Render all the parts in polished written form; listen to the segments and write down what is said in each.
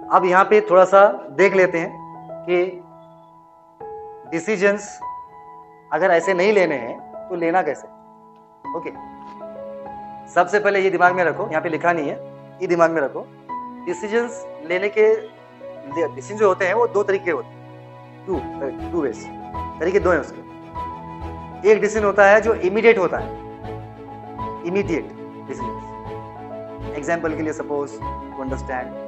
अब यहाँ पे थोड़ा सा देख लेते हैं कि डिसीजंस अगर ऐसे नहीं लेने हैं तो लेना कैसे। ओके, सबसे पहले ये दिमाग में रखो, यहाँ पे लिखा नहीं है, ये दिमाग में रखो। डिसीजंस लेने के डिसीजन जो होते हैं वो दो तरीके होते हैं, टू वेज, तरीके दो हैं उसके। एक डिसीजन होता है जो इमीडिएट होता है, इमीडिएट डिसीजन। एग्जाम्पल के लिए सपोज टू अंडरस्टैंड,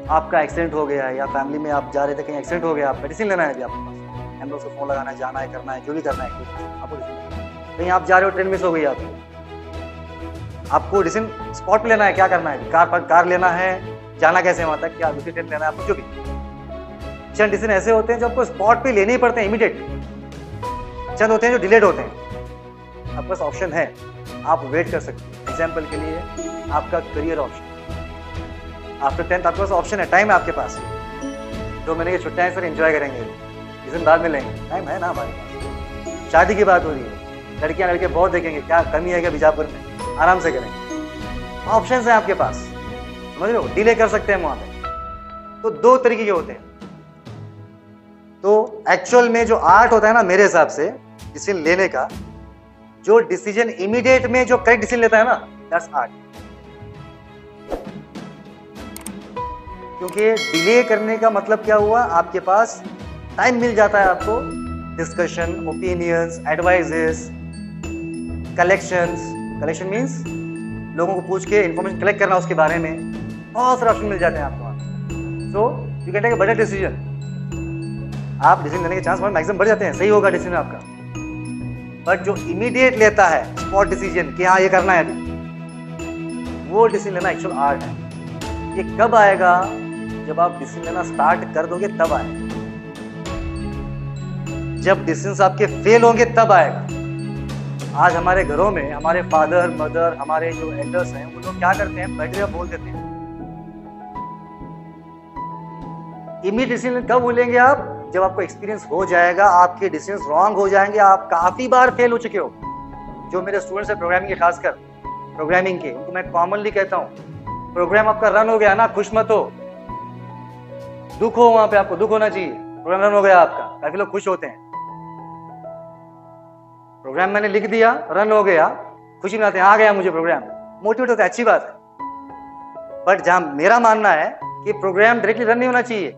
आपका एक्सीडेंट हो गया या फैमिली में आप जा रहे थे, कहीं एक्सीडेंट हो गया, आप मेडिसिन लेना है अभी आपके पास, एम्बुलेंस को फोन लगाना है, जाना है, करना है, जो भी करना है आपको। कहीं आप जा रहे हो, ट्रेन मिस हो गई आपको डिसीजन स्पॉट पे लेना है, क्या करना है, कार लेना है, जाना कैसे वहां तक, क्या दूसरी ट्रेन लेना है आपको, जो भी चंद डिसीजन ऐसे होते हैं जो आपको स्पॉट पे लेने ही पड़ते हैं इमीडिएट। चंद होते हैं जो डिलेड होते हैं, आपके पास ऑप्शन है, आप वेट कर सकते हैं। एग्जाम्पल के लिए आपका करियर ऑप्शन, आफ्टर 10th आपके पास ऑप्शन है, टाइम है आपके पास, 2 महीने की छुट्टियां सर एंजॉय करेंगे, डिसीजन बाद में लेंगे, टाइम है ना हमारे पास। शादी की बात हो रही है, लड़कियां लड़के बहुत देखेंगे, क्या कमी है क्या बीजापुर में, आराम से करेंगे, ऑप्शन है आपके पास, समझ लो, डिले कर सकते हैं वहां पे। तो दो तरीके के होते हैं। तो एक्चुअल में जो आर्ट होता है ना, मेरे हिसाब से डिसीजन लेने का, जो डिसीजन इमीडिएट में जो करेक्ट डिसीजन लेता है ना, दैट्स आर्ट। क्योंकि डिले करने का मतलब क्या हुआ, आपके पास टाइम मिल जाता है आपको discussion, opinions, advises, collection means लोगों को पूछ के इंफॉर्मेशन कलेक्ट करना उसके बारे में, बहुत सारे ऑप्शन मिल जाते हैं आपको। So you can take a better decision. आप डिसीजन लेने के चांस मैक्सिमम बढ़ जाते हैं, सही होगा डिसीजन आपका। बट जो इमीडिएट लेता है स्पॉट डिसीजन कि हाँ ये करना है अभी, वो डिसीजन लेना एक्चुअल आर्ट है। ये कब आएगा, जब आप डिसीजन लेना स्टार्ट कर दोगे तब आएगा। जब डिसीजंस आपके फेल होंगे तब आएगा। आज हमारे घरों में हमारे फादर मदर, हमारे जो एल्डर्स हैं, वो लोग क्या करते हैं, बैठे बोल देते हैं। इमीडिएट डिसीजन कब बोलेंगे आप, जब आपको एक्सपीरियंस हो जाएगा, आपके डिसीजंस रॉन्ग हो जाएंगे, आप काफी बार फेल हो चुके हो। जो मेरे स्टूडेंट्स हैं प्रोग्रामिंग के, खासकर प्रोग्रामिंग के, उनको मैं कॉमनली कहता हूँ, प्रोग्राम आपका रन हो गया ना, खुश मत हो, दुख हो, वहां पे आपको दुख होना चाहिए। प्रोग्राम रन हो गया आपका, काफी लोग खुश होते हैं। प्रोग्राम मैंने लिख दिया, रन हो गया, खुशी मनाते हैं, आ गया मुझे प्रोग्राम, मोटिवेट होता है, अच्छी बात है। बट जहां मेरा मानना है कि प्रोग्राम डायरेक्टली रन नहीं होना चाहिए,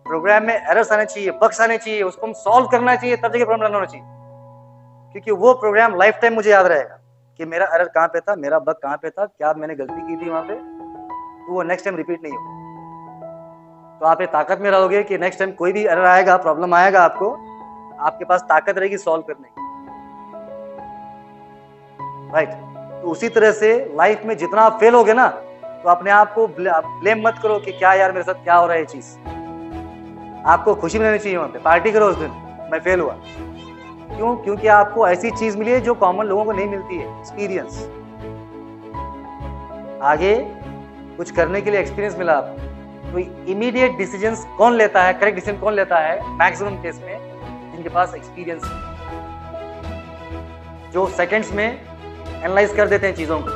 प्रोग्राम में एरर्स आने चाहिए, बग्स आने चाहिए, उसको हम सॉल्व करना चाहिए, तब जाके प्रोग्राम रन होना चाहिए। क्योंकि वो प्रोग्राम लाइफ टाइम मुझे याद रहेगा कि मेरा एरर कहाँ पे था, मेरा बग कहाँ पे था, क्या मैंने गलती की थी वहां पे, तो वो नेक्स्ट टाइम रिपीट नहीं होगा। तो आप ये ताकत में रहोगे कि नेक्स्ट टाइम कोई भी एरर आएगा, प्रॉब्लम आएगा, आपको आपके पास ताकत रहेगी सॉल्व करने की, राइट। तो उसी तरह से लाइफ में जितना आप फेल होगे ना, तो अपने आप को ब्लेम मत करो कि क्या यार मेरे साथ क्या हो रहा है, ये चीज आपको खुशी मिलनी चाहिए, वहां पे पार्टी करो उस दिन, मैं फेल हुआ। क्यों? क्योंकि आपको ऐसी चीज मिली है जो कॉमन लोगों को नहीं मिलती है, एक्सपीरियंस। आगे कुछ करने के लिए एक्सपीरियंस मिला आपको। तो इमीडिएट डिसीजंस कौन लेता है, करेक्ट डिसीजन कौन लेता है मैक्सिमम केस में, जिनके पास एक्सपीरियंस है, जो सेकंड्स में एनालाइज कर देते हैं चीजों को,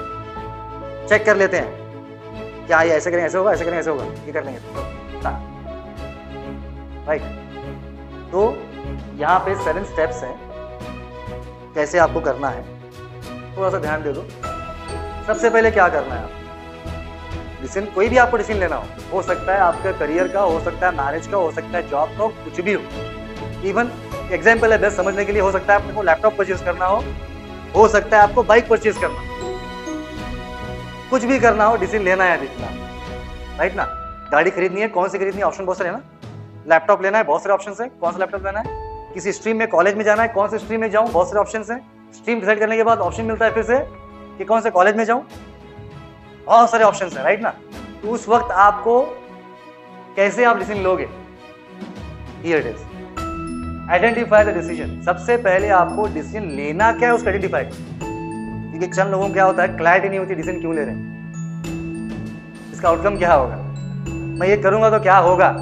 चेक कर लेते हैं, क्या ये ऐसे करेंगे ऐसे होगा, ऐसे करेंगे ऐसे होगा, ये कर लेंगे, राइट। तो यहाँ पे 7 स्टेप्स हैं कैसे आपको करना है, थोड़ा सा ध्यान दे दो। सबसे पहले क्या करना है, आप डिसीजन, कोई भी आपको डिसीजन लेना हो सकता है आपके करियर का, हो सकता है मैरिज का, हो सकता है जॉब का, कुछ भी हो। इवन एग्जाम्पल है बेस्ट समझने के लिए, हो सकता है आपको लैपटॉप परचेज करना हो सकता है आपको बाइक परचेज करना, कुछ भी करना हो, डिसीजन लेना है अभी, राइट ना। गाड़ी खरीदनी है, कौन सी खरीदनी है, ऑप्शन बहुत सारे है ना। लैपटॉप लेना है, बहुत सारे ऑप्शन है, कौन सा लैपटॉप लेना है। किसी स्ट्रीम में कॉलेज में जाना है, कौन सी स्ट्रीम में जाऊं, बहुत सारे ऑप्शन है। स्ट्रीम डिसाइड करने के बाद ऑप्शन मिलता है फिर से कि कौन से कॉलेज में जाऊं, बहुत सारे ऑप्शन है, राइट ना। तो उस वक्त आपको कैसे आप डिसीजन लोगे, here it is, identify the decision. सबसे पहले आपको डिसीजन लेना क्या है उसको आइडेंटिफाई करो। क्योंकि चंद लोगों को क्या होता है, क्लैरिटी नहीं होती डिसीजन क्यों ले रहे हैं, इसका आउटकम क्या होगा, मैं ये करूंगा तो क्या होगा,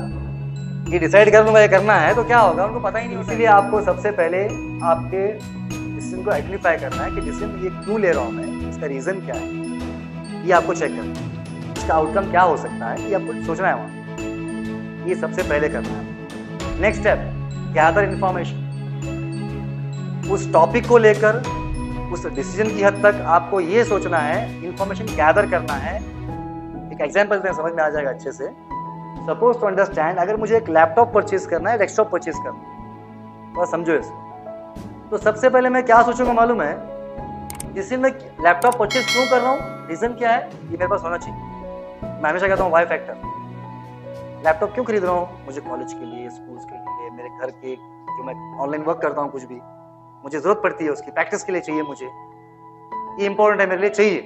ये डिसाइड कर लूंगा ये करना है तो क्या होगा, उनको पता ही नहीं। इसीलिए आपको सबसे पहले आपके डिसीजन को आइडेंटिफाई करना है कि डिसीजन ये क्यों ले रहा हूं मैं, इसका रीजन क्या है, ये आपको चेक करना है। इसका आउटकम क्या हो सकता है, ये आपको सोचना है वहाँ, ये सबसे पहले करना है। Next step, gather information. उस टॉपिक को लेकर उस डिसीजन की हद तक आपको ये सोचना है, इन्फॉर्मेशन गैदर करना है। एक एग्जांपल दें, समझ में आ जाएगा अच्छे से। सपोज टू अंडरस्टैंड, अगर मुझे एक लैपटॉप परचेज करना है, डेस्कटॉप परचेज करना है, तो समझो इसको। तो सबसे पहले मैं क्या सोचूंगा मालूम है, जिससे मैं लैपटॉप परचेज क्यों कर रहा हूँ, रीजन क्या है, ये मेरे पास होना चाहिए। मैं हमेशा कहता हूँ वाई फैक्टर। लैपटॉप क्यों खरीद रहा हूँ, मुझे कॉलेज के लिए, स्कूल्स के लिए, मेरे घर के जो मैं ऑनलाइन वर्क करता हूँ, कुछ भी मुझे जरूरत पड़ती है, उसकी प्रैक्टिस के लिए चाहिए मुझे, ये इंपॉर्टेंट है मेरे लिए, चाहिए।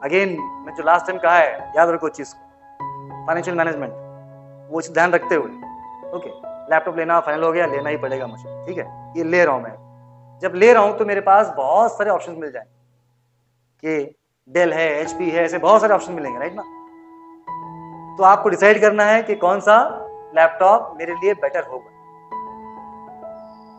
अगेन मैं जो लास्ट टाइम कहा है, याद रखो चीज को, फाइनेंशियल मैनेजमेंट, वो चीज ध्यान रखते हुए। ओके, लैपटॉप लेना फाइनल हो गया, लेना ही पड़ेगा मुझे, ठीक है, ये ले रहा हूं मैं। जब ले रहा हूं तो मेरे पास बहुत सारे ऑप्शन मिल जाएंगे कि डेल है, एचपी है, ऐसे बहुत सारे ऑप्शन मिलेंगे, राइट ना। तो आपको डिसाइड करना है कि कौन सा लैपटॉप मेरे लिए बेटर होगा।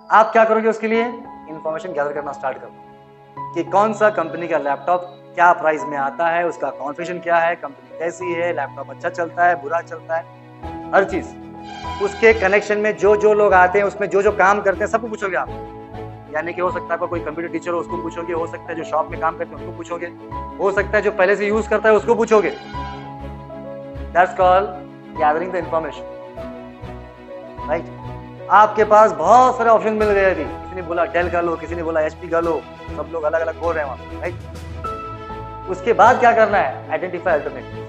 आप क्या करोगे उसके लिए, इंफॉर्मेशन गैदर करना स्टार्ट करो कि कौन सा कंपनी का लैपटॉप क्या प्राइस में आता है, उसका कॉन्फ़िगरेशन क्या है, कंपनी कैसी है, लैपटॉप अच्छा चलता है, बुरा चलता है, हर चीज। उसके कनेक्शन में जो जो लोग आते हैं, उसमें जो जो काम करते हैं, सबको पूछोगे आप। यानी कि हो सकता है आपका कोई कंप्यूटर टीचर हो, उसको पूछोगे, हो सकता है जो शॉप में काम करते हैं उसको पूछोगे, हो सकता है जो पहले से यूज करता है उसको पूछोगे। That's called gathering the information, right. आपके पास बहुत सारे ऑप्शन मिल गए अभी, किसी ने बोला डेल का लो, किसी ने बोला एचपी का लो, सब लोग अलग अलग बोल रहे हैं वहां, राइट। उसके बाद क्या करना है, आइडेंटिफाई अल्टरनेटिव।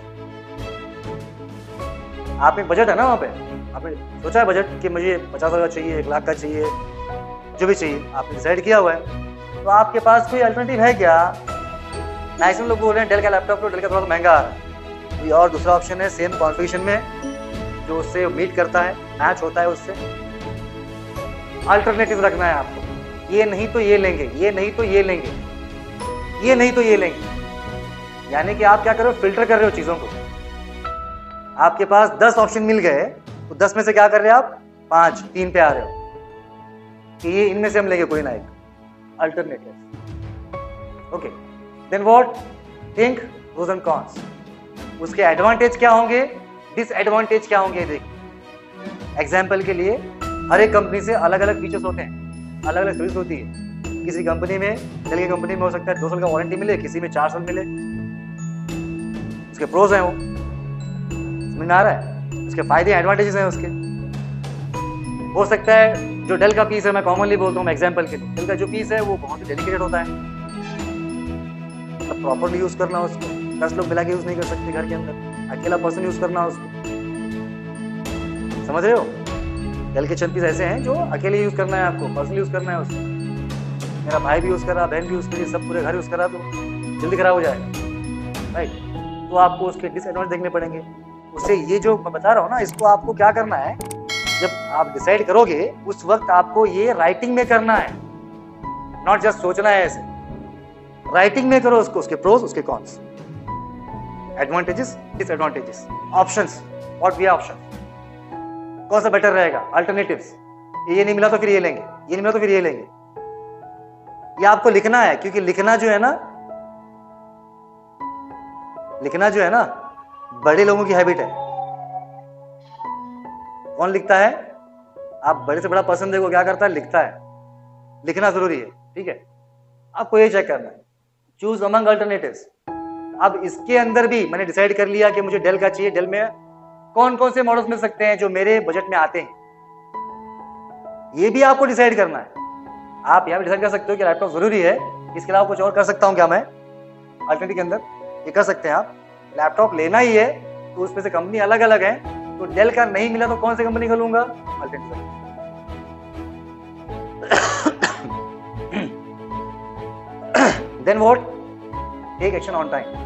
आप एक बजट है ना वहां पे, आपने सोचा है बजट कि मुझे 50,000 चाहिए, 1 लाख का चाहिए, जो भी चाहिए आपने डिसाइड किया हुआ है। तो आपके पास कोई अल्टरनेटिव है क्या? मैक्सिमम लोग बोल रहे हैं डेल का लैपटॉप लो, डेल का थोड़ा महंगा आ रहा है। कोई और दूसरा ऑप्शन है सेम कॉन्फ़िगरेशन में, जो उससे मीट करता है, मैच होता है उससे। अल्टरनेटिव रखना है आपको, ये नहीं तो ये लेंगे, ये नहीं तो ये लेंगे, ये नहीं तो ये लेंगे। यानी कि आप क्या कर रहे हो, फिल्टर कर रहे हो चीजों को। आपके पास 10 ऑप्शन मिल गए, तो 10 में से क्या कर रहे हो आप, 5, 3 पे आ रहे हो कि ये इनमें से हम लेंगे कोई ना एक alternative. Okay, then what, think pros and cons. उसके एडवांटेज क्या होंगे, डिसएडवांटेज क्या होंगे, देखिए। एग्जाम्पल के लिए, हर एक कंपनी से अलग अलग फीचर्स होते हैं, अलग अलग सर्विस होती है। किसी कंपनी में, डेल की कंपनी में हो सकता है 2 साल का वारंटी मिले, किसी में 4 साल मिले। उसके प्रोज हैं, वो समझ में आ रहा है, उसके फायदे एडवांटेजेस हैं उसके। हो सकता है जो डेल का पीस है, मैं कॉमनली बोलता हूँ एग्जाम्पल के लिए, डेल का जो पीस है वो बहुत ही डेलिकेटेड होता है, प्रॉपरली यूज करना उसको। 10 लोग मिला के यूज नहीं कर सकते घर के अंदर, अकेला पर्सन यूज करना उसको, समझ रहे हो। डेल के चंद पीस ऐसे हैं जो अकेले यूज करना है आपको, पर्सनली यूज करना है उसको। मेरा भाई भी यूज कर रहा, बहन भी यूज करी, सब पूरे घर यूज कर रहा, तो जल्दी खराब हो जाएगा, राइट। तो आपको उसके डिसएडवांटेज देखने पड़ेंगे। उससे ये जो मैं बता रहा हूँ ना, इसको आपको क्या करना है, जब आप डिसाइड करोगे उस वक्त आपको ये राइटिंग में करना है, नॉट जस्ट सोचना है ऐसे। राइटिंग में करो उसको, उसके प्रोस, उसके cons, advantages, disadvantages, options, what we are option, कौन सा बेटर रहेगा, अल्टरनेटिव्स। ये नहीं मिला तो फिर ये लेंगे, ये नहीं मिला तो फिर ये लेंगे। ये आपको लिखना है, क्योंकि लिखना जो है ना बड़े लोगों की हैबिट है। कौन लिखता है, आप बड़े से बड़ा पर्सन देखो क्या करता है, लिखता है। लिखना जरूरी है, ठीक है। आपको ये चेक करना है, चूज अमंग अल्टरनेटिव्स। अब इसके अंदर भी मैंने डिसाइड कर लिया कि मुझे डेल का चाहिए, डेल में कौन कौन से मॉडल्स मिल सकते हैं जो मेरे बजट में आते हैं, ये भी आपको डिसाइड करना है। आप यहाँ पे डिसाइड कर सकते हो कि लैपटॉप जरूरी है, इसके अलावा कुछ और कर सकता हूँ क्या मैं अल्टरनेटिव के अंदर, ये कर सकते हैं आप। लैपटॉप लेना ही है तो उसमें से कंपनी अलग अलग है, तो डेल का नहीं मिला तो कौन सी कंपनी का लूंगा, alternative. Then what, take action on time.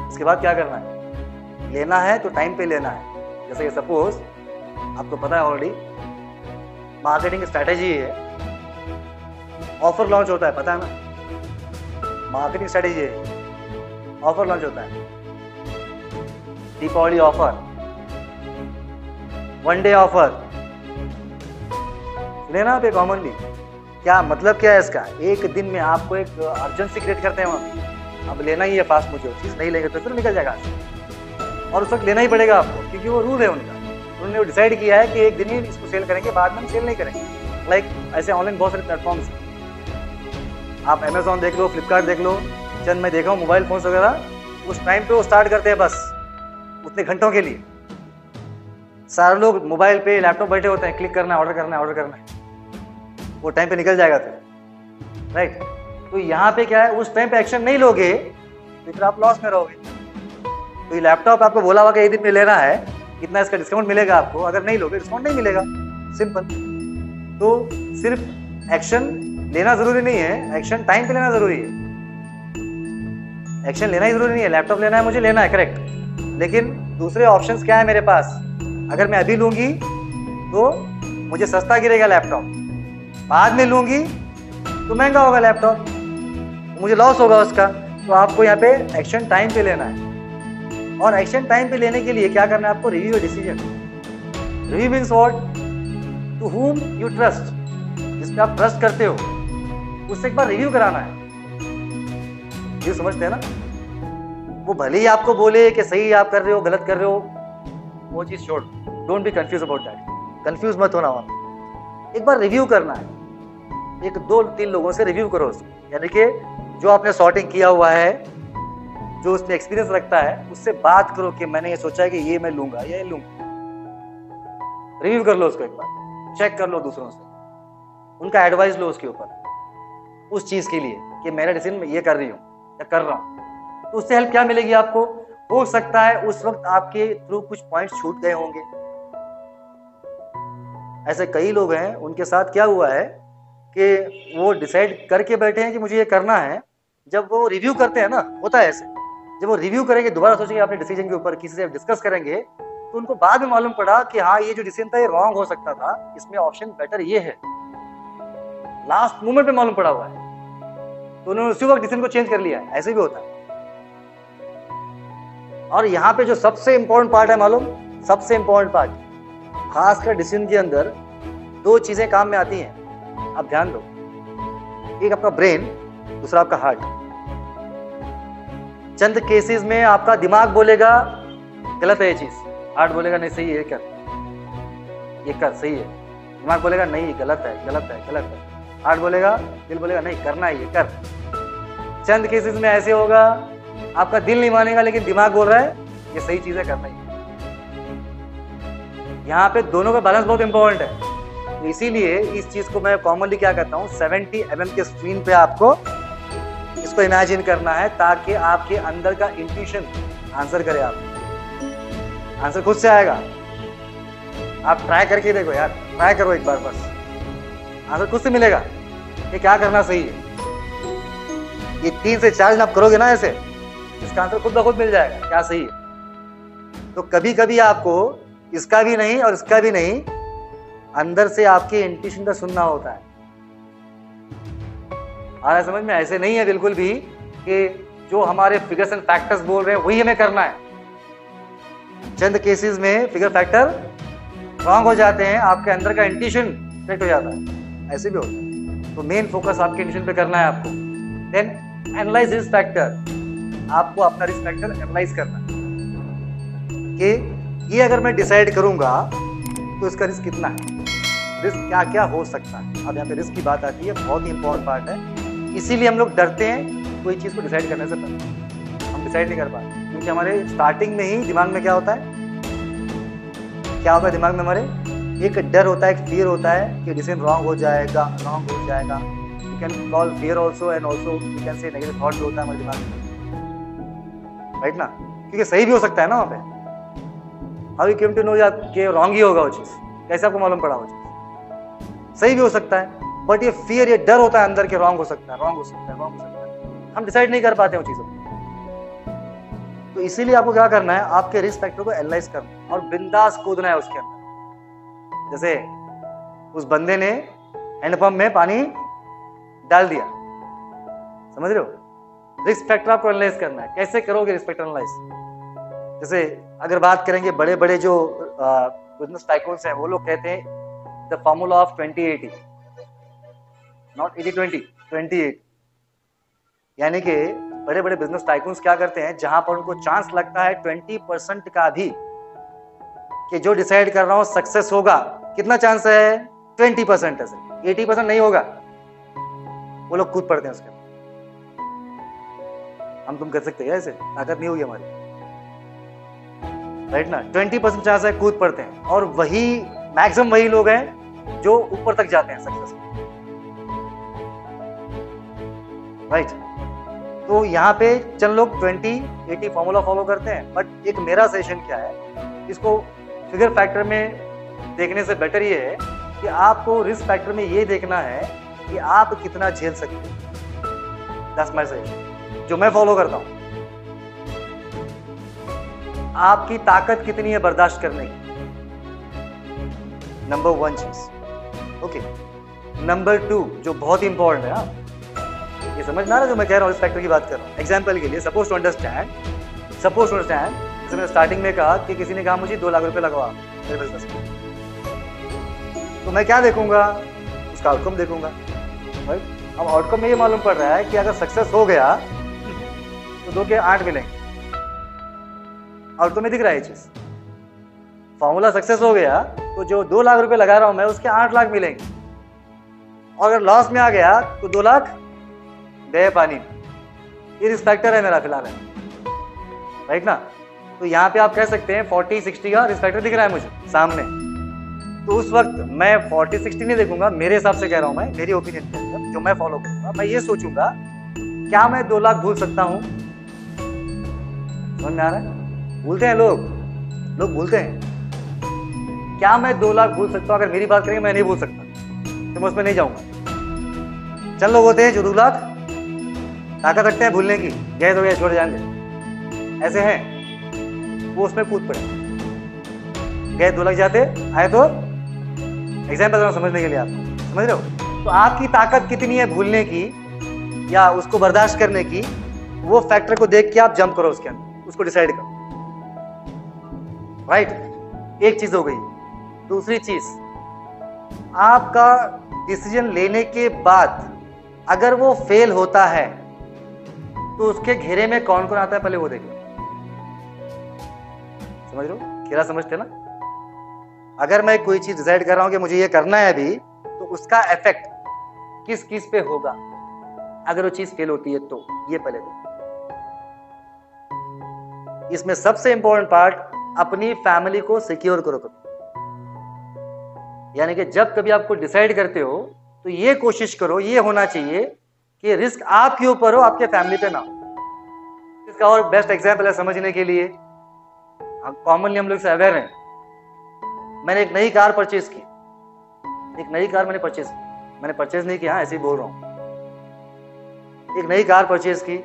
इसके बाद क्या करना है, लेना है तो टाइम पे लेना है। जैसे सपोज आपको पता है ऑलरेडी, मार्केटिंग स्ट्रैटेजी है, ऑफर लॉन्च होता है, पता है ना, मार्केटिंग स्ट्रैटेजी है, ऑफर लॉन्च होता है, दीपावली ऑफर, 1 डे ऑफर, लेना पे कॉमनली। क्या मतलब क्या है इसका, एक दिन में आपको एक अर्जेंसी क्रिएट करते हैं वहां, अब लेना ही है फास्ट मुझे, वो चीज़ नहीं लेंगे तो फिर निकल जाएगा, और उस वक्त लेना ही पड़ेगा आपको, क्योंकि वो रूल है उनका। उन्होंने वो डिसाइड किया है कि एक दिन ही इसको सेल करेंगे, बाद में हम सेल नहीं करेंगे। लाइक ऐसे ऑनलाइन बहुत सारे प्लेटफॉर्म्स हैं, आप अमेजोन देख लो, फ्लिपकार्ट देख लो, चंद मैं देखा हूँ मोबाइल फोन्स वगैरह, उस टाइम पे वो स्टार्ट करते हैं बस उतने घंटों के लिए। सारे लोग मोबाइल पे लैपटॉप बैठे होते हैं, क्लिक करना है, ऑर्डर करना है, ऑर्डर करना है, वो टाइम पे निकल जाएगा फिर, राइट। तो यहाँ पे क्या है, उस टाइम पे एक्शन नहीं लोगे तो फिर आप लॉस में रहोगे। तो ये लैपटॉप आपको बोला हुआ कि एक दिन में लेना है, इतना इसका डिस्काउंट मिलेगा आपको, अगर नहीं लोगे डिस्काउंट नहीं मिलेगा, सिंपल। तो सिर्फ एक्शन लेना जरूरी नहीं है, एक्शन टाइम पे लेना जरूरी है। एक्शन लेना ही जरूरी नहीं है, लैपटॉप लेना है मुझे, लेना है, करेक्ट, लेकिन दूसरे ऑप्शंस क्या है मेरे पास। अगर मैं अभी लूंगी तो मुझे सस्ता गिरेगा लैपटॉप, बाद में लूंगी तो महंगा होगा लैपटॉप, मुझे लॉस होगा उसका। तो आपको यहाँ पे एक्शन टाइम पे लेना है, और एक्शन टाइम पे लेने के लिए क्या करना है आपको, review decision. Review means what, to whom you trust, जिस पे आप ट्रस्ट करते हो उससे एक बार रिव्यू कराना है। ये समझते हैं ना, वो भले ही आपको बोले कि सही आप कर रहे हो, गलत कर रहे हो, वो चीज छोड़, don't be confuse about that, confuse मत होना वहां। एक बार रिव्यू करना है, एक 2-3 लोगों से रिव्यू करो उसको, यानी कि जो आपने सॉर्टिंग किया हुआ है, जो उसमें एक्सपीरियंस रखता है, उससे बात करो कि मैंने ये सोचा है कि ये मैं लूंगा या ये लूंगा। रिव्यू कर लो उसको, एक बार चेक कर लो दूसरों से, उनका एडवाइस लो उसके ऊपर, उस चीज के लिए कि मेरा डिसीजन मैं ये कर रही हूँ या कर रहा हूँ। तो उससे हेल्प क्या मिलेगी आपको, हो सकता है उस वक्त आपके थ्रू कुछ पॉइंट्स छूट गए होंगे। ऐसे कई लोग हैं, उनके साथ क्या हुआ है कि वो डिसाइड करके बैठे हैं कि मुझे ये करना है, जब वो रिव्यू करते हैं ना, होता है ऐसे, जब वो रिव्यू करेंगे, दोबारा सोचेंगे अपने डिसीजन के ऊपर, किसी से डिस्कस करेंगे, तो उनको बाद में मालूम पड़ा कि हाँ ये जो डिसीजन था ये रॉन्ग हो सकता था, इसमें ऑप्शन बेटर ये है, लास्ट मोमेंट पे मालूम पड़ा हुआ है, तो उन्होंने उसी वक्त डिसीजन को चेंज कर लिया है। ऐसे भी होता है। और यहाँ पे जो सबसे इंपॉर्टेंट पार्ट है मालूम, सबसे इंपॉर्टेंट पार्ट, खासकर डिसीजन के अंदर 2 चीजें काम में आती हैं, आप ध्यान दो, एक आपका ब्रेन, दूसरा आपका हार्ट। चंद केसेस में आपका दिमाग बोलेगा गलत है ये चीज, हार्ट बोलेगा नहीं सही है, ये कर सही है, दिमाग बोलेगा नहीं गलत है गलत है गलत है, हार्ट बोलेगा, दिल बोलेगा नहीं करना है ये कर। चंद केसेस में ऐसे होगा, आपका दिल नहीं मानेगा लेकिन दिमाग बोल रहा है ये सही चीज है, करना ही। यहाँ पे दोनों का बैलेंस बहुत इंपॉर्टेंट है। तो इसीलिए इस चीज को मैं कॉमनली क्या कहता हूँ, 70 mm के स्क्रीन पे आपको इसको इमेजिन करना है, ताकि आपके अंदर का इंट्यूशन आंसर करे। आप आंसर खुद से आएगा, आप ट्राई करके देखो यार, ट्राई करो एक बार, बस आंसर खुद से मिलेगा कि क्या करना सही है। ये 3 से 4 दिन आप करोगे ना ऐसे, इसका आंसर खुद ब खुद मिल जाएगा क्या सही है। तो कभी कभी आपको इसका भी नहीं और इसका भी नहीं, अंदर से आपके इंट्यूशन का सुनना होता है। आ रहा समझ में, ऐसे नहीं है बिल्कुल भी कि जो हमारे फिगर्स एंड फैक्टर्स बोल रहे हैं वही हमें करना है। चंद केसेस में फिगर फैक्टर रॉन्ग हो जाते हैं, आपके अंदर का इंट्यूशन करेक्ट हो जाता है, ऐसे भी होता है। तो मेन फोकस आपके इंट्यूशन पे करना है आपको। देन एनालाइज रिस्क फैक्टर, आपको अपना रिस्क फैक्टर एनालाइज करना है कि ये अगर मैं डिसाइड करूंगा तो इसका रिस्क कितना है, रिस्क क्या क्या हो सकता है। अब यहाँ पे रिस्क की बात आती है, बहुत ही इंपॉर्टेंट पार्ट है। इसीलिए हम लोग डरते हैं कोई चीज को डिसाइड करने से पहले, हम डिसाइड नहीं कर पाते, क्योंकि हमारे स्टार्टिंग में ही दिमाग में क्या होता है, क्या होता है दिमाग में हमारे, एक डर होता है, एक फियर होता है कि डिसीजन रॉन्ग हो जाएगा, रॉन्ग हो जाएगा। You can call fear also, and also you can say negative thought भी होता है हमारे दिमाग में, राइट ना, क्योंकि सही भी हो सकता है ना वहाँ पे। How you came to know कि रॉन्ग ही होगा वो चीज, कैसे आपको मालूम पड़ा वो चीज, सही भी हो सकता है, बट ये फियर, ये डर होता है अंदर के रॉन्ग हो सकता है, रॉन्ग हो सकता है, रॉन्ग हो सकता है, हम डिसाइड नहीं कर पाते वो चीजों को। तो इसीलिए आपको क्या करना है, आपके रिस्क फैक्टर को एनालाइज करना और बिंदास कूदना है उसके अंदर। जैसे उस बंदे ने हैंडपंप में पानी डाल दिया, समझ रहे हो, रिस्क फैक्टर आपको एनालाइज करना है। कैसे करोगे रिस्क फैक्टर एनालाइज, जैसे अगर बात करेंगे बड़े बड़े जो बिजनेस टाइकून्स हैं, वो लोग कहते हैं द फॉर्मूला ऑफ 20-80, नॉट 80-20, 20-80, यानी कि बड़े बड़े बिजनेस टाइकून्स क्या करते हैं, जहां पर उनको चांस लगता है 20% का भी कि जो डिसाइड कर रहा हूं सक्सेस होगा, कितना चांस है? 20% है, 80% नहीं होगा, वो लोग कूद पड़ते हैं उसके। हम तुम कर सकते हैं ऐसे? ताकत नहीं होगी हमारी, राइट ना? 20% चांस है, कूद पड़ते हैं, और वही मैक्सिमम वही लोग हैं जो ऊपर तक जाते हैं सक्सेस, राइट? तो यहाँ पे चल लोग 20-80 फॉर्मूला फॉलो करते हैं, बट एक मेरा सजेशन क्या है, इसको फिगर फैक्टर में देखने से बेटर ये है कि आपको रिस्क फैक्टर में ये देखना है कि आप कितना झेल सकते हैं। दैट्स माय सजेशन, जो मैं फॉलो करता हूं। आपकी ताकत कितनी है बर्दाश्त करने की, नंबर 1 चीज, ओके। नंबर 2 जो बहुत इंपॉर्टेंट है, ये समझना ना जो मैं कह रहा हूं, इस फैक्टर की बात कर रहा हूं। एग्जाम्पल के लिए सपोज टू अंडरस्टैंड, जैसे मैंने स्टार्टिंग में कहा कि किसी ने कहा मुझे 2 लाख रुपए लगवा मेरे बिजनेस में, तो मैं क्या देखूंगा? उसका आउटकम देखूंगा, राइट? अब आउटकम में ये मालूम पड़ रहा है कि अगर सक्सेस हो गया तो 2 के 8 मिलेंगे, आउटकम में दिख रहा है ये चीज। फॉर्मूला सक्सेस हो गया तो जो 2 लाख रुपए लगा रहा हूं मैं, उसके 8 लाख मिलेंगे, और अगर लॉस में आ गया तो 2 लाख गए पानी में। ये रिस्क फैक्टर है मेरा फिलहाल, राइट ना? तो यहाँ पे आप कह सकते हैं 40-60 का रिस्क फैक्टर दिख रहा है मुझे सामने, तो उस वक्त मैं 40-60 नहीं देखूंगा, मेरे हिसाब से कह रहा हूं मैं, मेरी ओपिनियन के अंदर जो मैं फॉलो करूंगा, मैं ये सोचूंगा क्या मैं 2 लाख भूल सकता हूं? समझ में आ रहा है? भूलते हैं लोग भूलते हैं। क्या मैं 2 लाख भूल सकता हूं? अगर मेरी बात करेंगे मैं नहीं भूल सकता, तो मैं उसमें नहीं जाऊंगा। चल लोग होते हैं जो 2 लाख ताकत रखते हैं भूलने की, गए तो गए, छोड़ जाएंगे, ऐसे हैं, वो उसमें कूद पड़े, गए 2 लाख जाते आए तो एग्जाम्पल समझने के लिए, आप समझ रहे हो? तो आपकी ताकत कितनी है भूलने की या उसको बर्दाश्त करने की, वो फैक्टर को देख के आप जंप करो उसके अंदर, उसको डिसाइड करो, राइट? एक चीज हो गई। दूसरी चीज, आपका डिसीजन लेने के बाद अगर वो फेल होता है तो उसके घेरे में कौन कौन आता है पहले वो देख लो। समझ रहे हो? घेरा समझते ना? अगर मैं कोई चीज डिसाइड कर रहा हूं कि मुझे ये करना है अभी, तो उसका इफेक्ट किस किस पे होगा अगर वो चीज फेल होती है, तो ये पहले देखो। इसमें सबसे इंपॉर्टेंट पार्ट, अपनी फैमिली को सिक्योर करो कभी। यानी कि जब कभी आपको डिसाइड करते हो तो ये कोशिश करो, ये होना चाहिए कि रिस्क आपके ऊपर हो, आपके फैमिली पे ना हो। इसका और बेस्ट एग्जांपल है समझने के लिए, कॉमनली हम लोग से अवेयर हैं। मैंने एक नई कार परचेज की, मैंने परचेज नहीं किया, ऐसे ही बोल रहा हूं। एक नई कार परचेज की,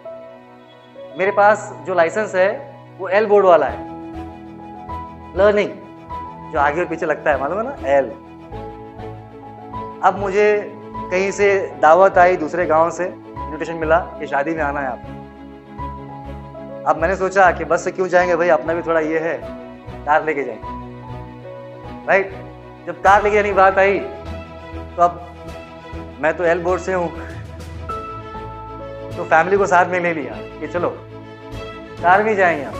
मेरे पास जो लाइसेंस है वो एल बोर्ड वाला है, लर्निंग, जो आगे और पीछे लगता है, मालूम है ना, एल। अब मुझे कहीं से दावत आई, दूसरे गांव से इन्विटेशन मिला कि शादी में आना है आपको। अब मैंने सोचा कि बस से क्यों जाएंगे भाई, अपना भी थोड़ा ये है, कार लेके जाएंगे, राइट? जब कार लेके जाने की बात आई तो अब मैं तो एल बोर्ड से हूं, तो फैमिली को साथ में ले लिया कि चलो कार में जाएंगे हम,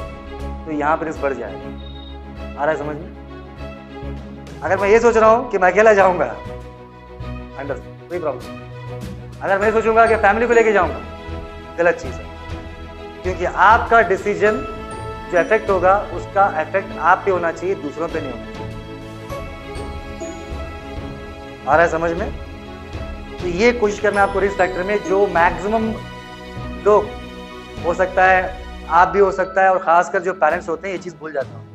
तो यहाँ पर रिस्क बढ़ जाएगा। आ रहा है समझ में? अगर मैं ये सोच रहा हूँ कि मैं अकेला जाऊंगा, अंडर कोई प्रॉब्लम। अगर मैं सोचूंगा कि फैमिली को लेके जाऊंगा, गलत चीज है, क्योंकि आपका डिसीजन जो इफेक्ट होगा उसका इफेक्ट आप पे होना चाहिए, दूसरों पे नहीं होना चाहिए। आ रहा है समझ में? तो ये कोशिश करना आपको रिस्क फैक्टर में, जो मैक्सिमम लोग, हो सकता है आप भी हो सकता है, और खासकर जो पेरेंट्स होते हैं, ये चीज भूल जाते हैं।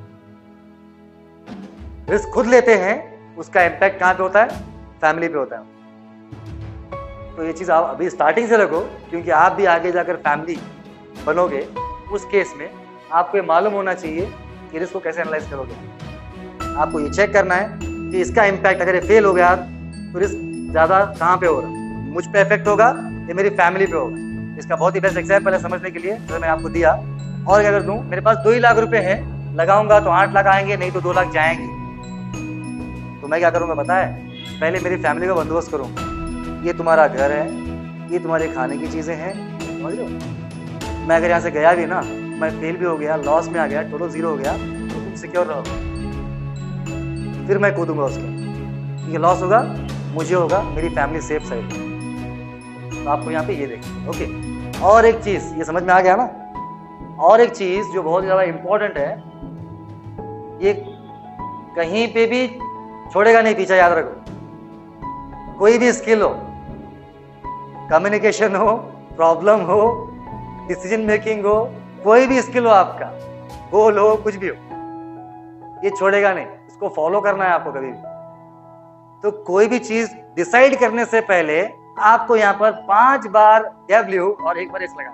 रिस्क खुद लेते हैं, उसका इम्पैक्ट कहां पे होता है? फैमिली पे होता है। तो ये चीज आप अभी स्टार्टिंग से रखो, क्योंकि आप भी आगे जाकर फैमिली बनोगे, उस केस में आपको ये मालूम होना चाहिए कि रिस्क को कैसे एनालाइज करोगे। आपको ये चेक करना है कि इसका इम्पैक्ट अगर ये फेल हो गया तो रिस्क ज्यादा कहाँ पे हो रहा है, मुझ पे इफेक्ट होगा या मेरी फैमिली पे होगा। इसका बहुत ही बेस्ट एग्जाम्पल है समझने के लिए, जो मैं आपको दिया। और क्या कर दूं, मेरे पास 2 ही लाख रुपए हैं, लगाऊंगा तो 8 लाख आएंगे, नहीं तो 2 लाख जाएंगे। तो मैं क्या करूंगा पता है? पहले मेरी फैमिली का बंदोबस्त करूंगा। ये तुम्हारा घर है, ये तुम्हारे खाने की चीजें हैं, समझ लो, मैं अगर यहाँ से गया भी ना, मैं फेल भी हो गया, लॉस में आ गया, टोटल 0 हो गया, तो तुम सिक्योर रहो, फिर मैं कूदूंगा उसके, ठीक है। लॉस होगा, मुझे होगा, मेरी फैमिली सेफ साइड। तो आपको यहाँ पे ये देखिए, ओके। और एक चीज, ये समझ में आ गया ना, और एक चीज जो बहुत ज्यादा इंपॉर्टेंट है, ये कहीं पे भी छोड़ेगा नहीं पीछे, याद रखो। कोई भी स्किल हो, कम्युनिकेशन हो, प्रॉब्लम हो, डिसीजन मेकिंग हो, कोई भी स्किल हो आपका, गोल हो, कुछ भी हो, ये छोड़ेगा नहीं, इसको फॉलो करना है आपको कभी भी। तो कोई भी चीज डिसाइड करने से पहले आपको यहां पर 5 बार W और 1 बार X लगा,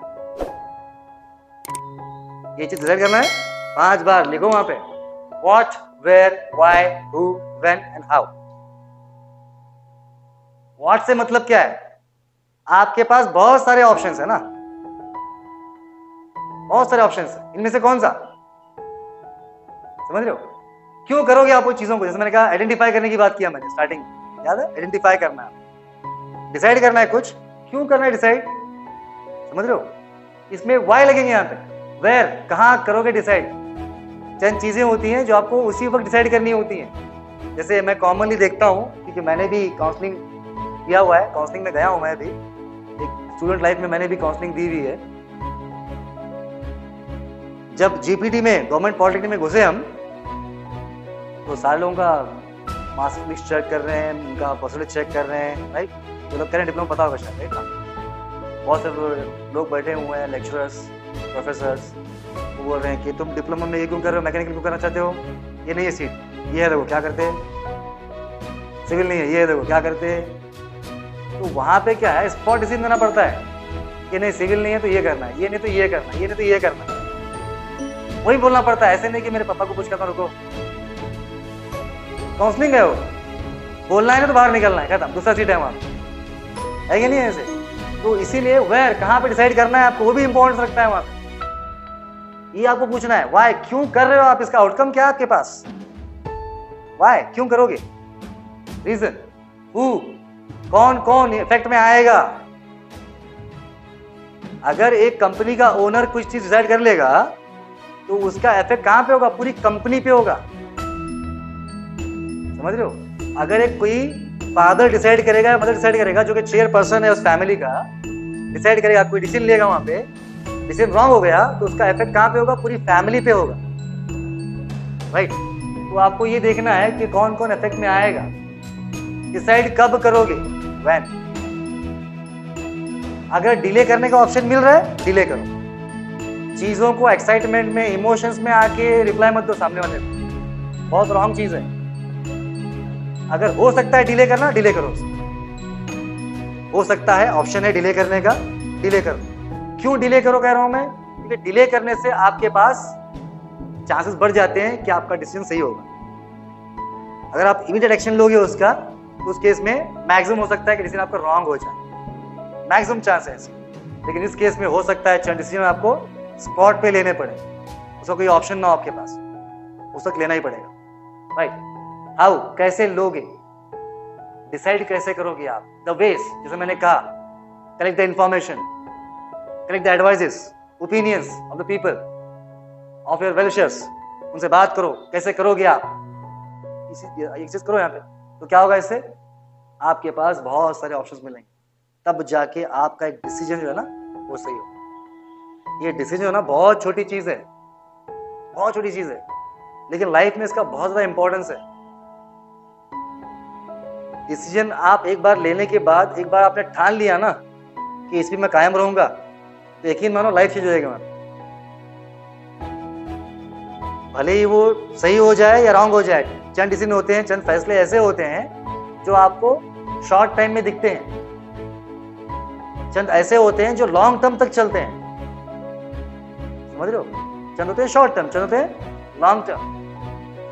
ये चीज डिसाइड करना है 5 बार, लिखो वहां पे, what, where, why, who, when and how. What से मतलब क्या है, आपके पास बहुत सारे ऑप्शंस है ना, बहुत सारे ऑप्शंस है, इनमें से कौन सा, समझ रहे हो। क्यों करोगे आप वो चीजों को, जैसे मैंने कहा आइडेंटिफाई करने की बात किया मैंने स्टार्टिंग, याद है, आइडेंटिफाई करना है, डिसाइड करना है कुछ, क्यों करना है डिसाइड, समझ रहे हो। इसमें वाई लगेंगे यहाँ पे, वेयर, कहां करोगे डिसाइड। चंद चीजें होती हैं जो आपको उसी वक्त डिसाइड करनी होती हैं। जैसे मैं कॉमनली देखता हूं, क्योंकि मैंने भी काउंसलिंग किया हुआ है, काउंसलिंग में गया हूं मैं भी, एक स्टूडेंट लाइफ में मैंने भी काउंसलिंग दी हुई है। जब जीपीटी में, गवर्नमेंट पॉलिटेक्निक में घुसे हम, तो सारे लोगों का मार्क्स लिस्ट चेक कर रहे हैं, उनका परसेंटेज चेक कर रहे हैं, राइट। जो लोग कह रहे हैं डिप्लोमा पता होगा शायद, राइट ना। बहुत से लोग बैठे हुए हैं, लेक्चरर्स, प्रोफेसर्स, वो बोल रहे हैं कि तुम डिप्लोमा में ये क्यों कर रहे हो, मैकेनिकल क्यों करना चाहते हो, ये नहीं है सीट, ये है देखो क्या करते हैं, सिविल नहीं है, ये है देखो क्या करते हैं। तो वहां पे क्या है, स्पॉट डिसीजन देना पड़ता है कि नहीं सिविल नहीं है तो ये करना है, ये नहीं तो ये करना है, ये नहीं तो ये करना है, वही बोलना पड़ता है। ऐसे नहीं कि मेरे पापा को पूछ कर रुको, काउंसलिंग है वो, बोलना है ना तो बाहर निकलना है, खत्म, दूसरा सीट है वहां, है कि नहीं ऐसे। तो इसीलिए वेयर, कहां पे डिसाइड करना है आपको, वो भी इंपॉर्टेंस रखता है वहां पे। ये आपको पूछना है व्हाई, क्यों कर रहे हो आप, इसका आउटकम क्या है आपके पास, व्हाई, क्यों करोगे, रीजन, हु, कौन कौन इफेक्ट में आएगा। अगर एक कंपनी का ओनर कुछ चीज डिसाइड कर लेगा तो उसका इफेक्ट कहां पे होगा, पूरी कंपनी पे होगा, समझ रहे हो। अगर एक कोई फादर डिसाइड करेगा, मदर डिसाइड करेगा, जो कि चेयरपर्सन है उस फैमिली का, डिसाइड करेगा, कोई डिसीजन लेगा, वहां पे डिसीजन रॉन्ग हो गया तो उसका इफेक्ट कहां पे होगा, पूरी फैमिली पे होगा, राइट। तो आपको ये देखना है कि कौन कौन इफेक्ट में आएगा। डिसाइड कब करोगे, व्हेन। अगर डिले करने का ऑप्शन मिल रहा है, डिले करो। चीजों को एक्साइटमेंट में, इमोशंस में आके रिप्लाई मत दो सामने वाले को, बहुत रॉन्ग चीज है। अगर हो सकता है डिले करना, डिले करो, हो सकता है, ऑप्शन है डिले करने का, डिले करो। क्यों डिले करो कह रहा हूं मैं, क्योंकि डिले करने से आपके पास चांसेस बढ़ जाते हैं कि आपका डिसीजन सही होगा। अगर आप इमीडिएट एक्शन लोगे उसका, तो उस केस में मैक्सिमम हो सकता है कि डिसीजन आपका रॉन्ग हो जाए, मैक्सिमम चांस है ऐसे। लेकिन इस केस में हो सकता है डिसीजन आपको स्पॉट पे लेने पड़े, उसका कोई ऑप्शन ना हो आपके पास, उस वक्त लेना ही पड़ेगा, राइट। हाउ, कैसे लोगे, डिसाइड कैसे करोगे आप, द वेज, जैसे मैंने कहा, collect the information, collect the advices, opinions of the people, of your well-wishers, उनसे बात करो, कैसे करोगे आप, ये चीज करो यहाँ पे। तो क्या होगा इससे, आपके पास बहुत सारे ऑप्शंस मिलेंगे, तब जाके आपका एक डिसीजन जो है ना वो सही हो। ये डिसीजन है ना बहुत छोटी चीज है, बहुत छोटी चीज है, लेकिन लाइफ में इसका बहुत ज्यादा इंपॉर्टेंस है। डिसीजन आप एक बार लेने के बाद, एक बार आपने ठान लिया ना कि इस पे मैं कायम रहूंगा, तो यकीन मानो लाइफ चेंज हो जाएगा। भले ही वो सही हो जाए या रॉन्ग हो जाए, चंद डिसीजन होते हैं, चंद फैसले ऐसे होते हैं जो आपको शॉर्ट टाइम में दिखते हैं, चंद ऐसे होते हैं जो लॉन्ग टर्म तक चलते हैं, समझ रहे हो। चंद होते हैं शॉर्ट टर्म, चंद होते हैं लॉन्ग टर्म।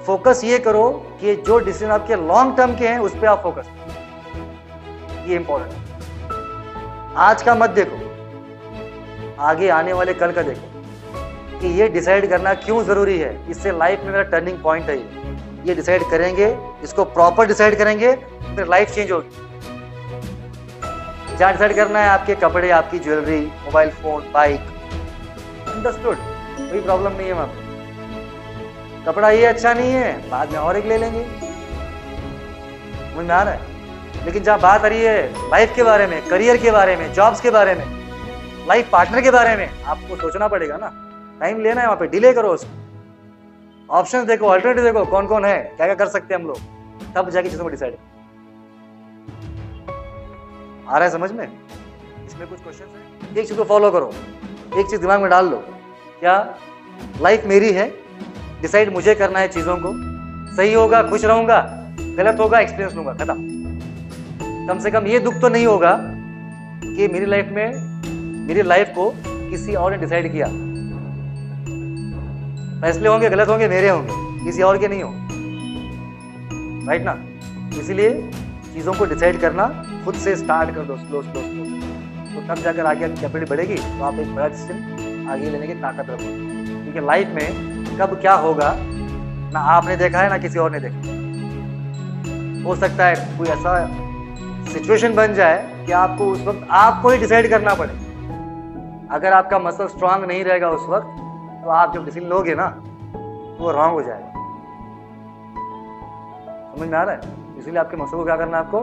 फोकस ये करो कि जो डिसीजन आपके लॉन्ग टर्म के हैं उस पर आप फोकस करो, ये इंपॉर्टेंट है। आज का मत देखो, आगे आने वाले कल का देखो कि ये डिसाइड करना क्यों जरूरी है, इससे लाइफ में मेरा टर्निंग पॉइंट है। ये डिसाइड करेंगे, इसको प्रॉपर डिसाइड करेंगे, फिर लाइफ चेंज होगी। जहाँ डिसाइड करना है आपके कपड़े, आपकी jewellery, mobile phone, bike, understood, कोई प्रॉब्लम नहीं है वहां पे। कपड़ा ये अच्छा नहीं है, बाद में और एक ले लेंगे, समझ में आ रहा है। लेकिन जहाँ बात आ रही है लाइफ के बारे में, करियर के बारे में, जॉब्स के बारे में, लाइफ पार्टनर के बारे में, आपको सोचना पड़ेगा ना, टाइम लेना है वहां पे, डिले करो उसको, ऑप्शंस देखो, अल्टरनेटिव देखो, कौन कौन है, क्या क्या कर सकते हैं हम लोग, तब जाके चीजों को डिसाइड। आ रहा है समझ में? इसमें कुछ क्वेश्चन है? एक चीज को फॉलो करो, एक चीज दिमाग में डाल लो, क्या लाइफ मेरी है, डिसाइड मुझे करना है चीजों को, सही होगा खुश रहूंगा, गलत होगा एक्सपीरियंस लूंगा, खत्म। कम से कम ये दुख तो नहीं होगा कि मेरी लाइफ में मेरी लाइफ को किसी और ने डिसाइड किया। फैसले होंगे गलत होंगे, मेरे होंगे, किसी और के नहीं हो, राइट ना। इसीलिए चीजों को डिसाइड करना खुद से स्टार्ट कर दो, स्लो स्लो स्लो, तो तब जाकर आगे कैपेबिलिटी बढ़ेगी, तो आप एक बड़ा डिसीजन आगे लेने की ताकत रखो। क्योंकि लाइफ में कब क्या होगा ना आपने देखा है ना किसी और ने देखा। हो सकता है कोई ऐसा सिचुएशन बन जाए कि आपको उस वक्त आपको ही डिसाइड करना पड़े। अगर आपका मसल स्ट्रांग नहीं रहेगा उस वक्त, तो आप जब डिसीजन लोगे ना तो वो रॉन्ग हो जाएगा, समझ में आ रहा है। इसीलिए आपके मसल को क्या करना है, आपको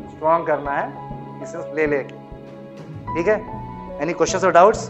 स्ट्रांग करना है डिसीजन ले लेके, ठीक है। एनी क्वेश्चंस और डाउट्स?